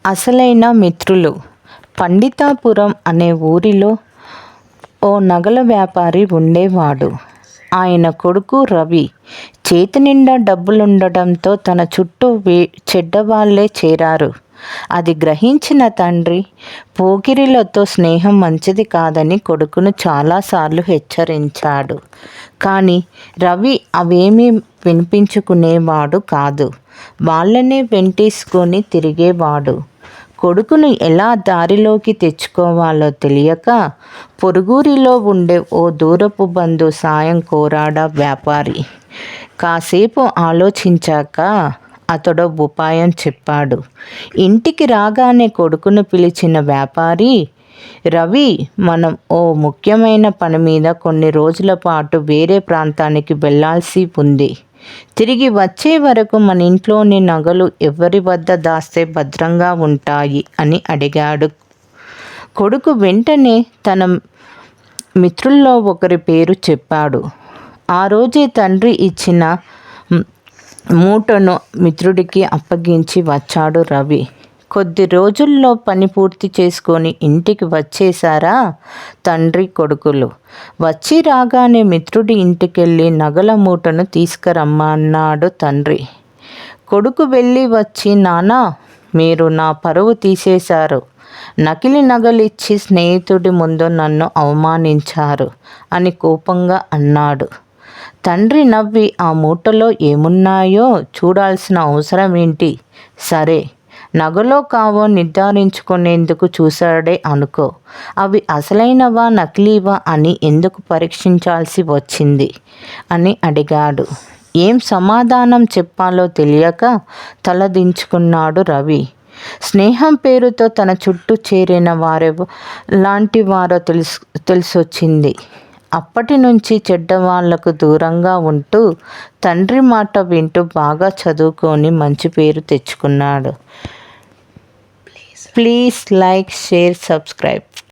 అసలైన మిత్రులు. పండితాపురం అనే ఊరిలో ఓ నగల వ్యాపారి ఉండేవాడు. ఆయన కొడుకు రవి. చేతినిండా డబ్బులుండటంతో తన చుట్టూ చెడ్డవాళ్లే చేరారు. అది గ్రహించిన తండ్రి పోకిరీలతో స్నేహం మంచిది కాదని కొడుకును చాలాసార్లు హెచ్చరించాడు. కానీ రవి అవేమీ వినిపించుకునేవాడు కాదు. వాళ్ళనే వెంటేసుకొని తిరిగేవాడు. కొడుకును ఎలా దారిలోకి తెచ్చుకోవాలో తెలియక పొరుగురిలో ఉండే ఓ దూరపు బంధువు సాయం కోరాడా వ్యాపారి. కాసేపు ఆలోచించాక అతడో ఉపాయం చెప్పాడు. ఇంటికి రాగానే కొడుకును పిలిచిన వ్యాపారి, రవి, మనం ఓ ముఖ్యమైన పని మీద కొన్ని రోజుల పాటు వేరే ప్రాంతానికి వెళ్ళాల్సి ఉంది. తిరిగి వచ్చే వరకు మన ఇంట్లోని నగలు ఎవరి వద్ద దాస్తే భద్రంగా ఉంటాయి అని అడిగాడు. కొడుకు వెంటనే తన మిత్రుల్లో ఒకరి పేరు చెప్పాడు. ఆ రోజే తండ్రి ఇచ్చిన మూటను మిత్రుడికి అప్పగించి వచ్చాడు రవి. కొద్ది రోజుల్లో పని పూర్తి చేసుకొని ఇంటికి వచ్చేశారా తండ్రి కొడుకులు. వచ్చి రాగానే మిత్రుడి ఇంటికెళ్ళి నగల మూటను తీసుకురమ్మన్నాడు తండ్రి. కొడుకు వెళ్ళి వచ్చి, నాన్నా, మీరు నా పరువు తీసేశారు. నకిలీ నగలిచ్చి స్నేహితుడి ముందు నన్ను అవమానించారు అని కోపంగా అన్నాడు. తండ్రి నవ్వి, ఆ మూటలో ఏమున్నాయో చూడాల్సిన అవసరం ఏంటి? సరే, నగలో కావో నిర్ధారించుకునేందుకు చూశాడే అనుకో. అవి అసలైనవా నకిలీవా అని ఎందుకు పరీక్షించాల్సి వచ్చింది అని అడిగాడు. ఏం సమాధానం చెప్పాలో తెలియక తలదించుకున్నాడు రవి. స్నేహం పేరుతో తన చుట్టూ చేరిన లాంటి వారో తెలిసొచ్చింది. అప్పటి నుంచి చెడ్డవాళ్లకు దూరంగా ఉంటూ తండ్రి మాట వింటూ బాగా చదువుకొని మంచి పేరు తెచ్చుకున్నాడు. Please like, share, subscribe.